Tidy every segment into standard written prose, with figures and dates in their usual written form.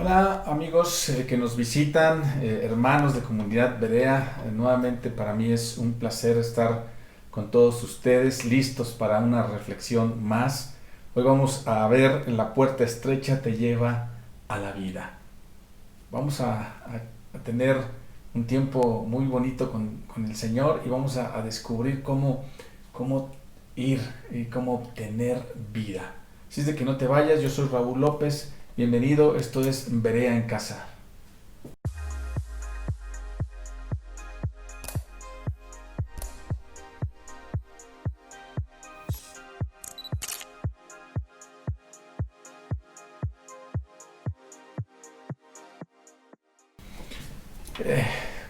Hola amigos que nos visitan, hermanos de Comunidad Berea. Nuevamente para mí es un placer estar con todos ustedes, listos para una reflexión más. Hoy vamos a ver La puerta estrecha te lleva a la vida. Vamos a tener un tiempo muy bonito con el Señor y vamos a descubrir cómo ir y cómo obtener vida. Si es de que no te vayas, yo soy Raúl López. Bienvenido, esto es Berea en Casa. Eh,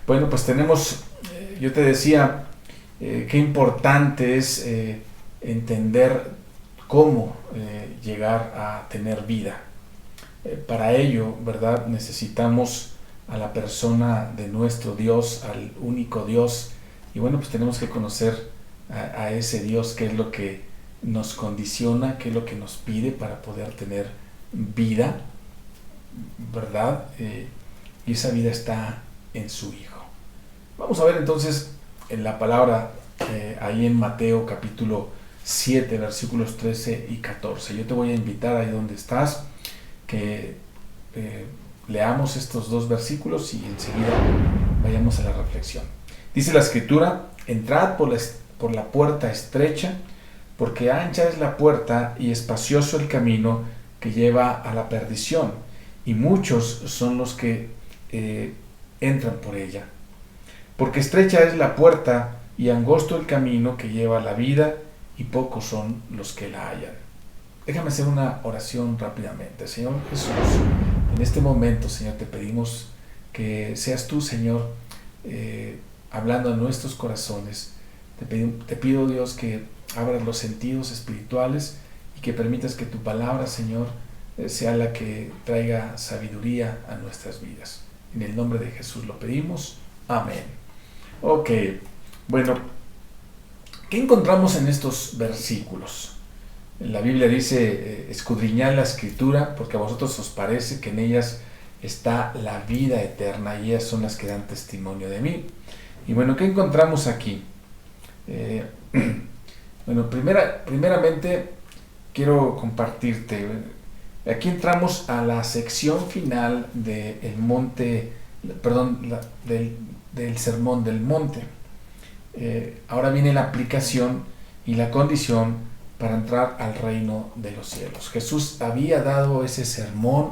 bueno, pues tenemos, yo te decía, qué importante es entender cómo llegar a tener vida. Para ello, ¿verdad? Necesitamos a la persona de nuestro Dios, al único Dios. Y bueno, pues tenemos que conocer a ese Dios, qué es lo que nos condiciona, qué es lo que nos pide para poder tener vida, ¿verdad? Y esa vida está en su Hijo. Vamos a ver entonces en la palabra, ahí en Mateo capítulo 7, versículos 13 y 14. Yo te voy a invitar ahí donde estás, que leamos estos dos versículos y enseguida vayamos a la reflexión. Dice la Escritura: entrad por la puerta estrecha, porque ancha es la puerta y espacioso el camino que lleva a la perdición, y muchos son los que entran por ella. Porque estrecha es la puerta y angosto el camino que lleva a la vida, y pocos son los que la hallan. Déjame hacer una oración rápidamente. Señor Jesús, en este momento, Señor, te pedimos que seas tú, Señor, hablando a nuestros corazones. Te pido, Dios, que abras los sentidos espirituales y que permitas que tu palabra, Señor, sea la que traiga sabiduría a nuestras vidas. En el nombre de Jesús lo pedimos. Amén. Ok, bueno, ¿qué encontramos en estos versículos? La Biblia dice: escudriñad la Escritura, porque a vosotros os parece que en ellas está la vida eterna, y ellas son las que dan testimonio de mí. Y bueno, ¿qué encontramos aquí? Bueno, primeramente quiero compartirte. Aquí entramos a la sección final del monte, perdón, del sermón del monte. Ahora viene la aplicación y la condición para entrar al reino de los cielos. Jesús había dado ese sermón,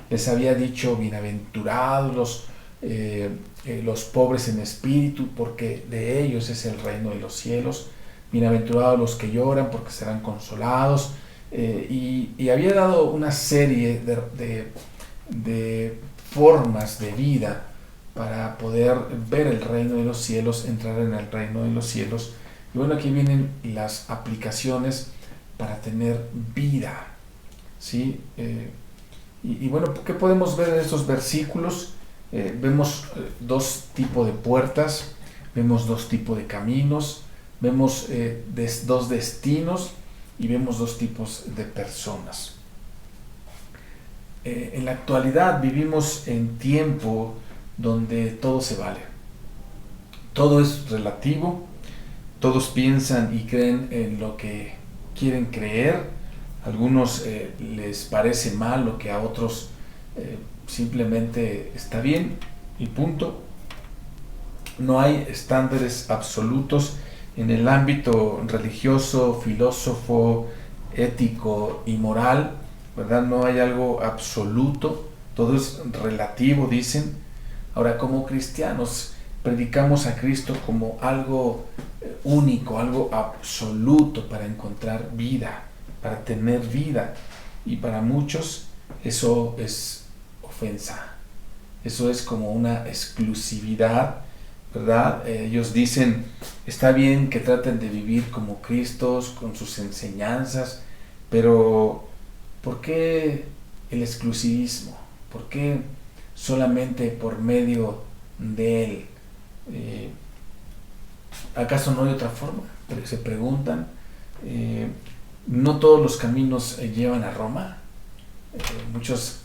les había dicho: bienaventurados los pobres en espíritu, porque de ellos es el reino de los cielos. Bienaventurados los que lloran, porque serán consolados. Y había dado una serie de formas de vida para poder ver el reino de los cielos, entrar en el reino de los cielos. Y bueno, aquí vienen las aplicaciones para tener vida, ¿sí? Y bueno, ¿qué podemos ver en estos versículos? Vemos dos tipos de puertas, vemos dos tipos de caminos, vemos dos destinos y vemos dos tipos de personas. En la actualidad vivimos en tiempo donde todo se vale, todo es relativo. Todos piensan y creen en lo que quieren creer. A algunos les parece mal lo que a otros simplemente está bien y punto. No hay estándares absolutos en el ámbito religioso, filósofo, ético y moral, ¿verdad? No hay algo absoluto, todo es relativo, dicen. Ahora, como cristianos, predicamos a Cristo como algo único, algo absoluto para encontrar vida, para tener vida. Y para muchos eso es ofensa, eso es como una exclusividad, ¿verdad? Ellos dicen: está bien que traten de vivir como Cristos, con sus enseñanzas, pero ¿por qué el exclusivismo? ¿Por qué solamente por medio de Él? ¿Acaso no hay otra forma? Se preguntan. No todos los caminos llevan a Roma. Muchos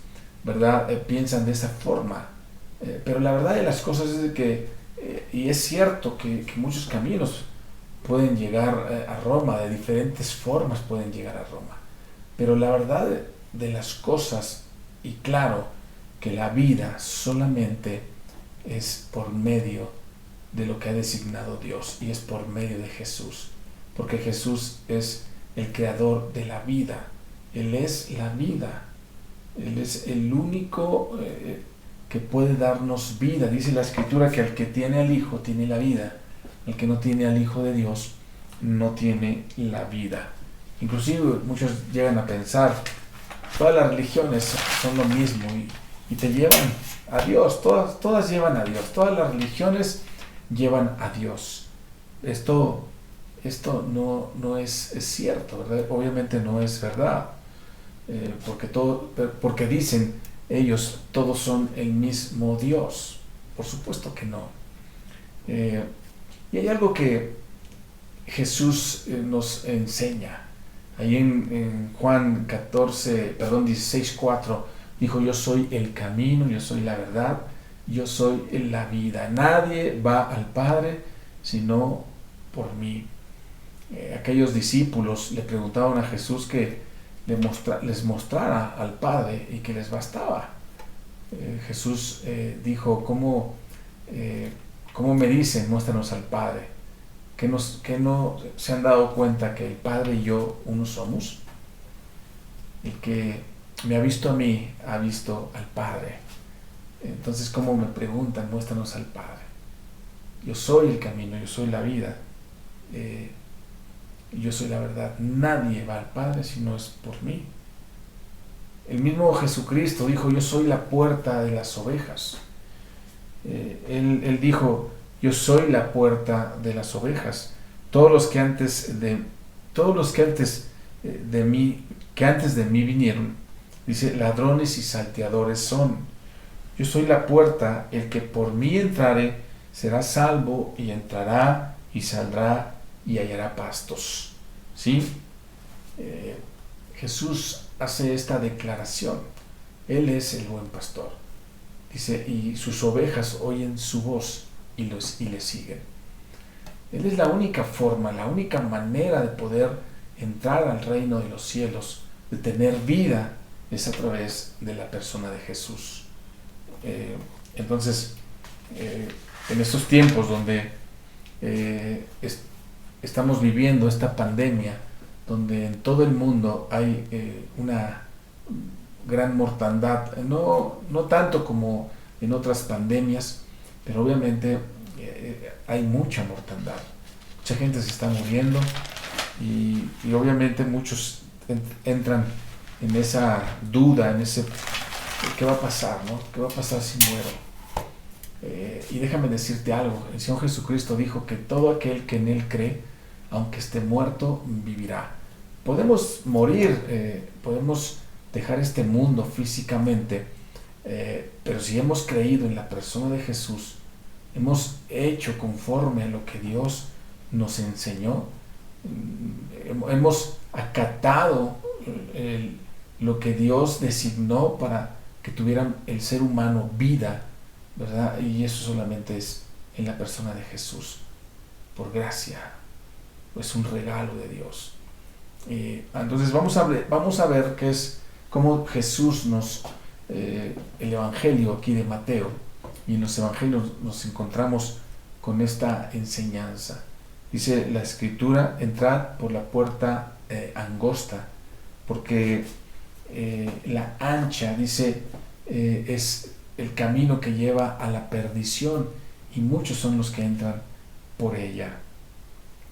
¿verdad? Piensan de esa forma. Pero la verdad de las cosas es de que, y es cierto que muchos caminos pueden llegar a Roma, de diferentes formas pueden llegar a Roma. Pero la verdad de las cosas, y claro, que la vida solamente es por medio de lo que ha designado Dios, y es por medio de Jesús, porque Jesús es el creador de la vida. Él es la vida. Él es el único que puede darnos vida. Dice la Escritura que al que tiene al Hijo tiene la vida. El que no tiene al Hijo de Dios no tiene la vida. Inclusive muchos llegan a pensar, todas las religiones son lo mismo y te llevan a Dios. Todas llevan a Dios. Todas las religiones llevan a Dios. Esto no es cierto, ¿verdad? Obviamente no es verdad. Porque dicen ellos, todos son el mismo Dios. Por supuesto que no. Y hay algo que Jesús nos enseña. Ahí en Juan 16:4 dijo: yo soy el camino, yo soy la verdad, yo soy la vida. Nadie va al Padre sino por mí. Aquellos discípulos le preguntaban a Jesús que les mostrara al Padre y que les bastaba. Jesús dijo: ¿cómo me dicen, muéstranos al Padre? ¿Que no se han dado cuenta que el Padre y yo uno somos? El que me ha visto a mí, ha visto al Padre. Entonces, ¿cómo me preguntan, muéstranos al Padre? Yo soy el camino, yo soy la vida, yo soy la verdad. Nadie va al Padre si no es por mí. El mismo Jesucristo dijo: yo soy la puerta de las ovejas. Él dijo: yo soy la puerta de las ovejas. Todos los que antes de mí vinieron, dice, ladrones y salteadores son. Yo soy la puerta. El que por mí entrare será salvo, y entrará y saldrá y hallará pastos. ¿Sí? Jesús hace esta declaración. Él es el buen pastor. Dice: y sus ovejas oyen su voz y le siguen. Él es la única forma, la única manera de poder entrar al reino de los cielos, de tener vida, es a través de la persona de Jesús. Entonces, en estos tiempos donde estamos viviendo esta pandemia, donde en todo el mundo hay una gran mortandad, no tanto como en otras pandemias, pero obviamente hay mucha mortandad, mucha gente se está muriendo, y obviamente muchos entran en esa duda, en ese ¿qué va a pasar, no? ¿Qué va a pasar si muero? Y déjame decirte algo. El Señor Jesucristo dijo que todo aquel que en Él cree, aunque esté muerto, vivirá. Podemos morir, podemos dejar este mundo físicamente, pero si hemos creído en la persona de Jesús, hemos hecho conforme a lo que Dios nos enseñó, hemos acatado lo que Dios designó para que tuvieran el ser humano vida, ¿verdad? Y eso solamente es en la persona de Jesús, por gracia, es un regalo de Dios. Entonces vamos a ver qué es, cómo Jesús el Evangelio aquí de Mateo, y en los Evangelios nos encontramos con esta enseñanza. Dice la Escritura: entrad por la puerta angosta, porque la ancha, dice, es el camino que lleva a la perdición, y muchos son los que entran por ella.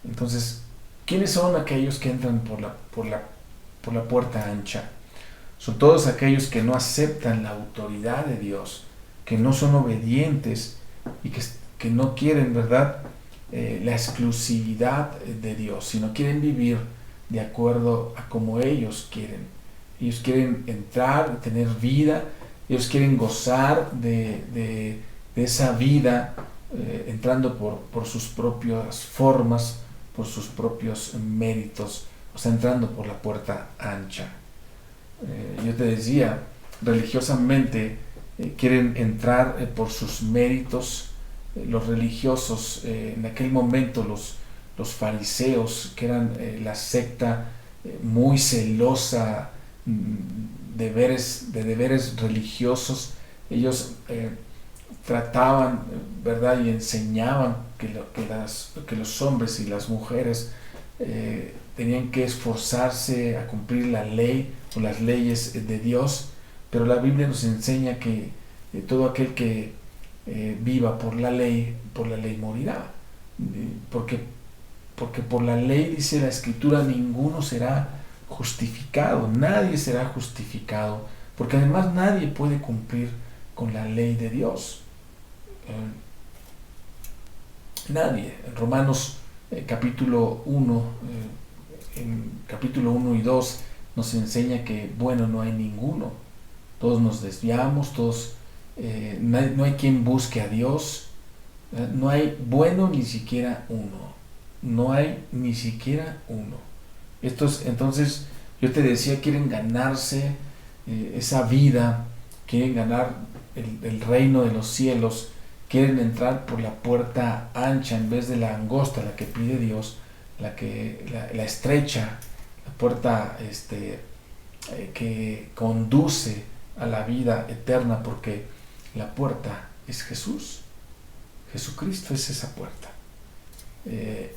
Entonces, ¿quiénes son aquellos que entran por la puerta ancha? Son todos aquellos que no aceptan la autoridad de Dios, que no son obedientes y que no quieren, ¿verdad?, la exclusividad de Dios, sino quieren vivir de acuerdo a como ellos quieren. Ellos quieren entrar, tener vida, ellos quieren gozar de esa vida, entrando por sus propias formas, por sus propios méritos, o sea, entrando por la puerta ancha. Yo te decía, religiosamente quieren entrar por sus méritos. Los religiosos, en aquel momento los fariseos, que eran la secta muy celosa de deberes religiosos, ellos trataban, ¿verdad? Y enseñaban que los hombres y las mujeres tenían que esforzarse a cumplir la ley o las leyes de Dios, pero la Biblia nos enseña que todo aquel que viva por la ley morirá, porque por la ley, dice la Escritura, ninguno será justificado, nadie será justificado, porque además nadie puede cumplir con la ley de Dios. Nadie. En Romanos capítulo 1, en capítulo 1 y 2 nos enseña que bueno no hay ninguno. Todos nos desviamos, todos no hay quien busque a Dios, no hay bueno ni siquiera uno. No hay ni siquiera uno. Entonces, yo te decía, quieren ganarse esa vida, quieren ganar el reino de los cielos, quieren entrar por la puerta ancha en vez de la angosta, la que pide Dios, la estrecha, la puerta que conduce a la vida eterna, porque la puerta es Jesús. Jesucristo es esa puerta.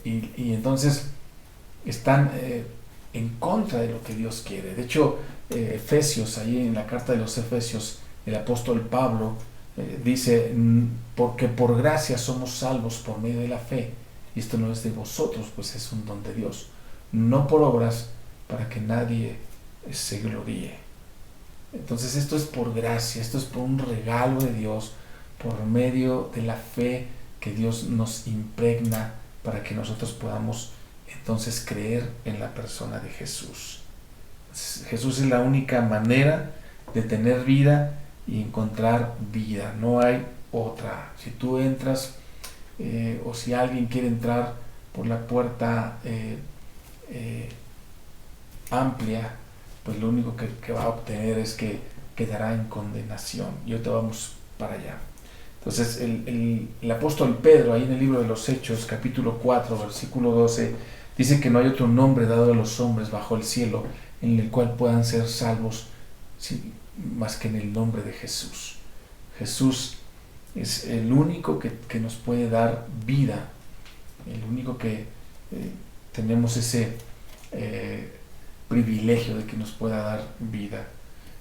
Y entonces están en contra de lo que Dios quiere. De hecho, Efesios, ahí en la carta de los Efesios, el apóstol Pablo dice, porque por gracia somos salvos por medio de la fe, y esto no es de vosotros, pues es un don de Dios, no por obras, para que nadie se gloríe. Entonces esto es por gracia, esto es por un regalo de Dios, por medio de la fe que Dios nos impregna para que nosotros podamos entonces creer en la persona de Jesús. Jesús es la única manera de tener vida y encontrar vida, no hay otra. Si tú entras o si alguien quiere entrar por la puerta amplia, pues lo único que va a obtener es que quedará en condenación. Y ahorita vamos para allá. Entonces el apóstol Pedro, ahí en el libro de los Hechos, capítulo 4, versículo 12, dice que no hay otro nombre dado a los hombres bajo el cielo en el cual puedan ser salvos más que en el nombre de Jesús. Jesús es el único que nos puede dar vida, el único que tenemos ese privilegio de que nos pueda dar vida.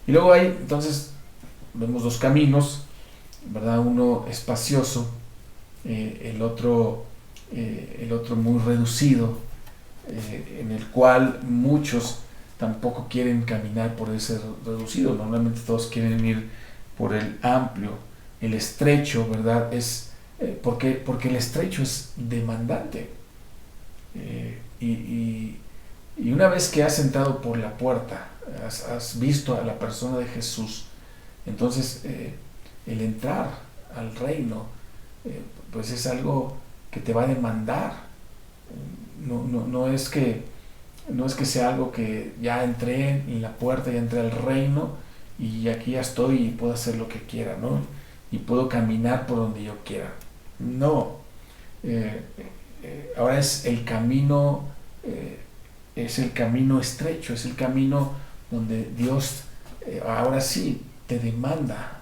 Y luego hay, entonces, vemos dos caminos, ¿verdad? Uno espacioso, el otro muy reducido, en el cual muchos tampoco quieren caminar por ese reducido. Normalmente todos quieren ir por el amplio. El estrecho, ¿verdad? Es porque el estrecho es demandante. Y una vez que has entrado por la puerta, has visto a la persona de Jesús, entonces el entrar al reino pues es algo que te va a demandar. No es que sea algo que ya entré en la puerta, ya entré al reino y aquí ya estoy y puedo hacer lo que quiera, ¿no? Y puedo caminar por donde yo quiera. No. Ahora es el camino estrecho, es el camino donde Dios ahora sí te demanda.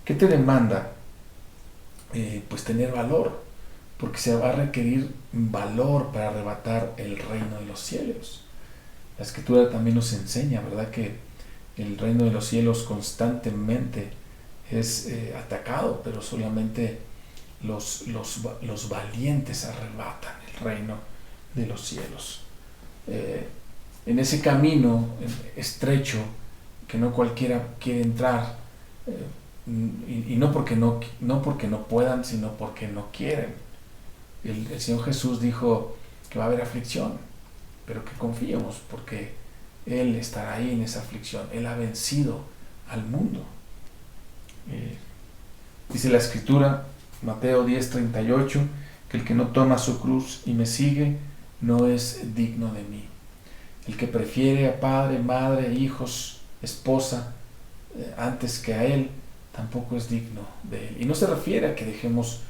¿Qué te demanda? Pues tener valor, porque se va a requerir valor para arrebatar el reino de los cielos. La Escritura también nos enseña, ¿verdad?, que el reino de los cielos constantemente es atacado, pero solamente los valientes arrebatan el reino de los cielos. En ese camino estrecho que no cualquiera quiere entrar, y no porque no puedan, sino porque no quieren. El Señor Jesús dijo que va a haber aflicción, pero que confiemos, porque Él estará ahí en esa aflicción. Él ha vencido al mundo. Dice la Escritura, Mateo 10:38, que el que no toma su cruz y me sigue no es digno de mí. El que prefiere a padre, madre, hijos, esposa, antes que a Él, tampoco es digno de Él. Y no se refiere a que dejemos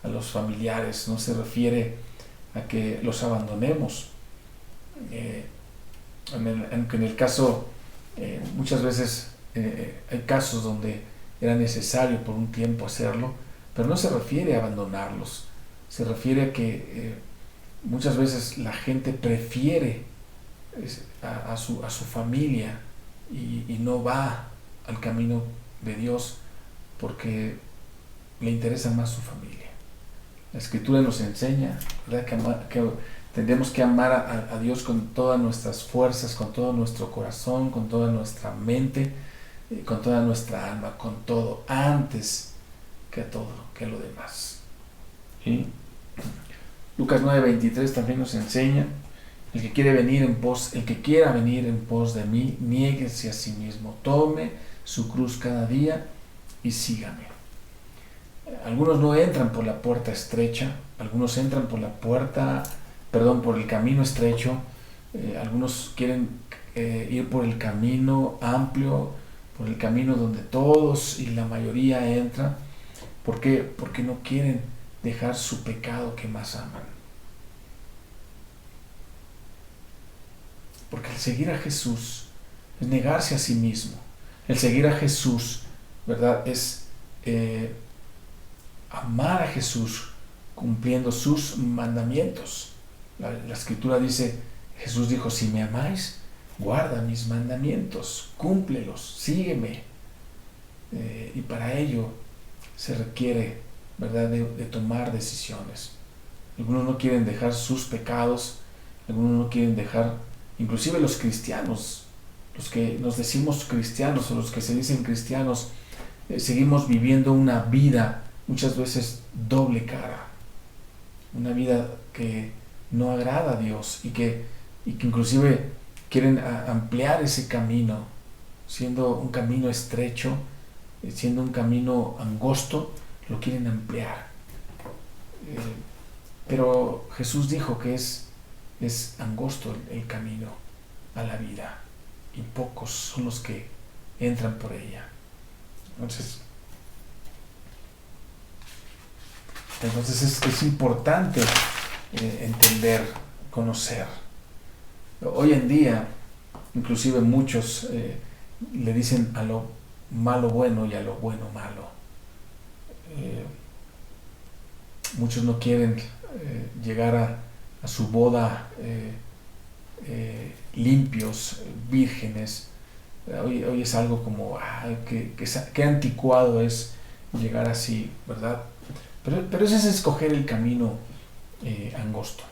a los familiares, no se refiere a que los abandonemos. En el caso, muchas veces hay casos donde era necesario por un tiempo hacerlo, pero no se refiere a abandonarlos, se refiere a que muchas veces la gente prefiere a su familia y no va al camino de Dios porque le interesa más su familia. La Escritura nos enseña, ¿verdad?, que tenemos que amar a Dios con todas nuestras fuerzas, con todo nuestro corazón, con toda nuestra mente, con toda nuestra alma, con todo, antes que todo, que lo demás. ¿Sí? Lucas 9:23 también nos enseña: el que quiera venir en pos de mí, niéguese a sí mismo, tome su cruz cada día y sígame. Algunos no entran por la puerta estrecha, algunos entran por por el camino estrecho, algunos quieren ir por el camino amplio, por el camino donde todos y la mayoría entran. ¿Por qué? Porque no quieren dejar su pecado que más aman. Porque el seguir a Jesús es negarse a sí mismo. El seguir a Jesús, ¿verdad?, es amar a Jesús cumpliendo sus mandamientos. La Escritura dice, Jesús dijo: si me amáis, guarda mis mandamientos, cúmplelos, sígueme. Y para ello se requiere, ¿verdad?, de tomar decisiones. Algunos no quieren dejar sus pecados, algunos no quieren dejar, inclusive los cristianos, los que nos decimos cristianos o los que se dicen cristianos, seguimos viviendo una vida muchas veces doble cara, una vida que no agrada a Dios y que inclusive quieren ampliar ese camino, siendo un camino estrecho, siendo un camino angosto, lo quieren ampliar. Pero Jesús dijo que es angosto el camino a la vida y pocos son los que entran por ella. Entonces es importante entender, conocer. Hoy en día, inclusive muchos le dicen a lo malo bueno y a lo bueno malo. Muchos no quieren llegar a su boda limpios, vírgenes. Hoy es algo como qué anticuado es llegar así, ¿verdad? Pero ese es escoger el camino angosto,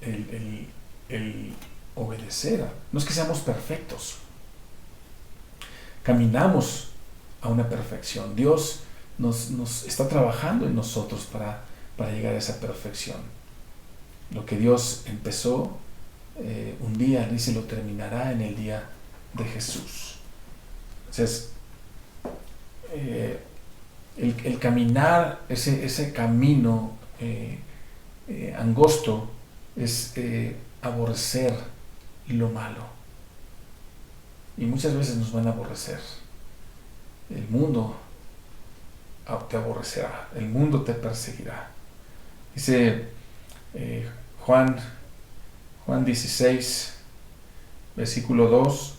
el obedecer. No es que seamos perfectos, caminamos a una perfección. Dios nos está trabajando en nosotros para llegar a esa perfección. Lo que Dios empezó un día, dice, lo terminará en el día de Jesús. Entonces, el caminar ese camino angosto es aborrecer lo malo. Y muchas veces nos van a aborrecer. El mundo te aborrecerá, el mundo te perseguirá. Dice Juan 16, versículo 2: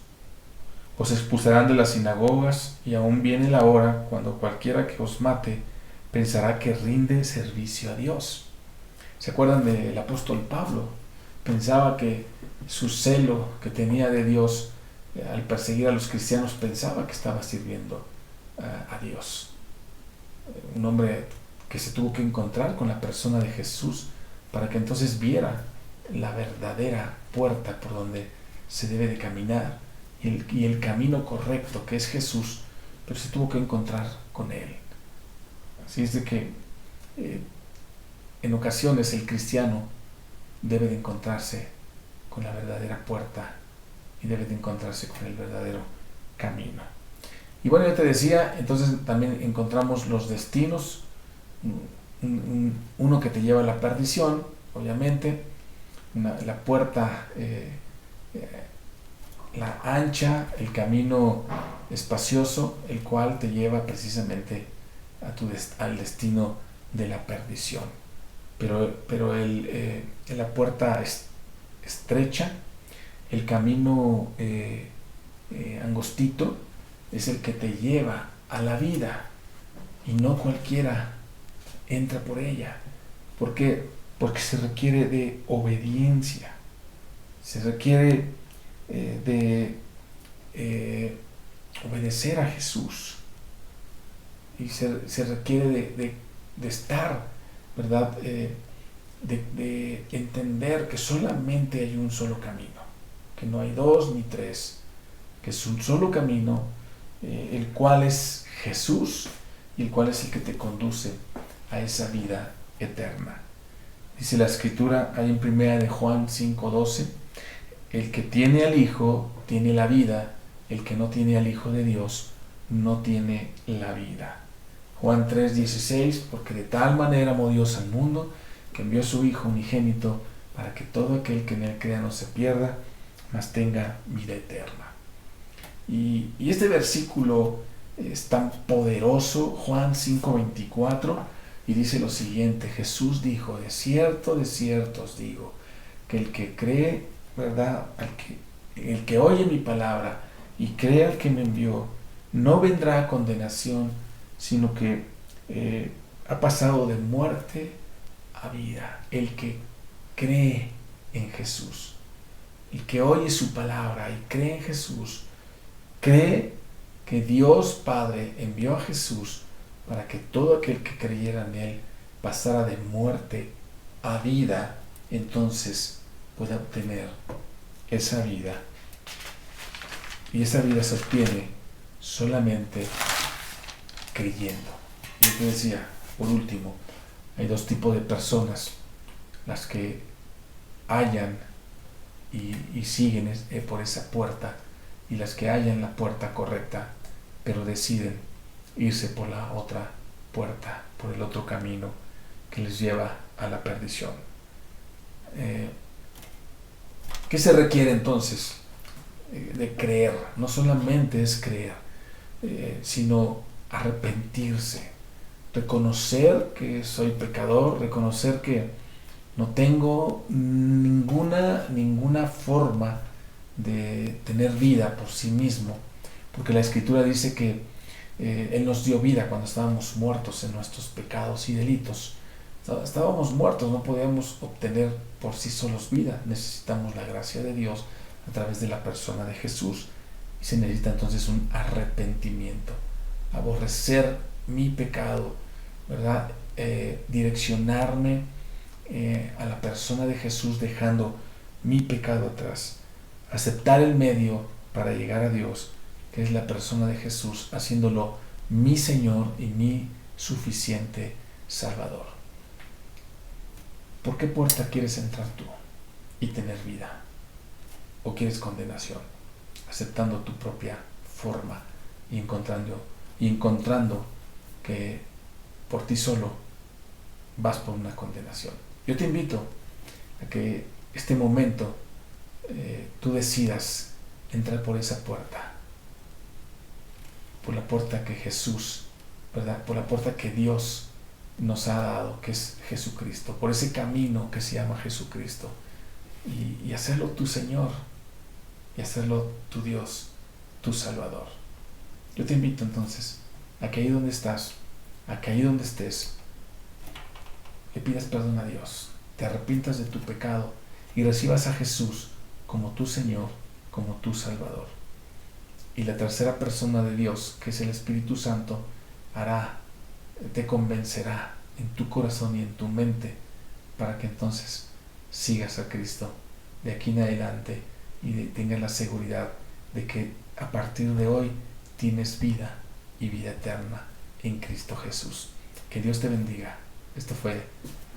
os expulsarán de las sinagogas, y aún viene la hora cuando cualquiera que os mate pensará que rinde servicio a Dios. ¿Se acuerdan del apóstol Pablo? Pensaba que su celo que tenía de Dios al perseguir a los cristianos, pensaba que estaba sirviendo a Dios. Un hombre que se tuvo que encontrar con la persona de Jesús para que entonces viera la verdadera puerta por donde se debe de caminar y el camino correcto, que es Jesús, pero se tuvo que encontrar con Él. Así es de que en ocasiones el cristiano debe de encontrarse con la verdadera puerta y debe de encontrarse con el verdadero camino. Y bueno, yo te decía, entonces también encontramos los destinos, uno que te lleva a la perdición, obviamente, la puerta la ancha, el camino espacioso, el cual te lleva precisamente al destino de la perdición. Pero la puerta estrecha, el camino angostito, es el que te lleva a la vida, y no cualquiera entra por ella. ¿Por qué? Porque se requiere de obediencia, se requiere de obedecer a Jesús, y se requiere de estar, ¿verdad? De entender que solamente hay un solo camino, que no hay dos ni tres, que es un solo camino, el cual es Jesús, y el cual es el que te conduce a esa vida eterna. Dice la Escritura ahí en 1 de Juan 5:12, el que tiene al Hijo tiene la vida, el que no tiene al Hijo de Dios no tiene la vida. Juan 3:16, porque de tal manera amó Dios al mundo, que envió a su Hijo unigénito, para que todo aquel que en él crea no se pierda, mas tenga vida eterna. Y este versículo es tan poderoso, Juan 5:24, y dice lo siguiente: Jesús dijo, de cierto os digo, que el que cree, ¿verdad?, el que oye mi palabra y cree al que me envió, no vendrá a condenación, sino que ha pasado de muerte a vida. El que cree en Jesús, el que oye su palabra y cree en Jesús, cree que Dios Padre envió a Jesús para que todo aquel que creyera en Él pasara de muerte a vida, entonces pueda obtener esa vida. Y esa vida se obtiene solamente creyendo. Y yo te decía, por último, hay dos tipos de personas: las que hallan y siguen por esa puerta, y las que hallan la puerta correcta, pero deciden irse por la otra puerta, por el otro camino que les lleva a la perdición. ¿Qué se requiere entonces de creer? No solamente es creer, sino arrepentirse, reconocer que soy pecador, reconocer que no tengo ninguna forma de tener vida por sí mismo, porque la Escritura dice que Él nos dio vida cuando estábamos muertos en nuestros pecados y delitos. Estábamos muertos, no podíamos obtener por sí solos vida. Necesitamos la gracia de Dios a través de la persona de Jesús, y se necesita entonces un arrepentimiento, aborrecer mi pecado, ¿verdad? Direccionarme a la persona de Jesús, dejando mi pecado atrás, aceptar el medio para llegar a Dios, que es la persona de Jesús, haciéndolo mi Señor y mi suficiente Salvador. ¿Por qué puerta quieres entrar tú y tener vida? ¿O quieres condenación, aceptando tu propia forma y encontrando que por ti solo vas por una condenación? Yo te invito a que este momento tú decidas entrar por esa puerta, por la puerta que Jesús, ¿verdad?, por la puerta que Dios nos ha dado, que es Jesucristo, por ese camino que se llama Jesucristo, y hacerlo tu Señor, y hacerlo tu Dios, tu Salvador. Yo te invito entonces a que ahí donde estás, a que ahí donde estés, le pidas perdón a Dios, te arrepientas de tu pecado y recibas a Jesús como tu Señor, como tu Salvador. Y la tercera persona de Dios, que es el Espíritu Santo, te convencerá en tu corazón y en tu mente, para que entonces sigas a Cristo de aquí en adelante y tengas la seguridad de que a partir de hoy tienes vida y vida eterna en Cristo Jesús. Que Dios te bendiga. Esto fue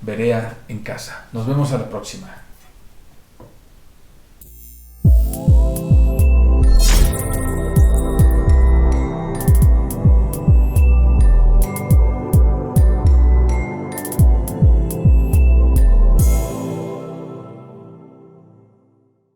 Berea en Casa. Nos vemos a la próxima.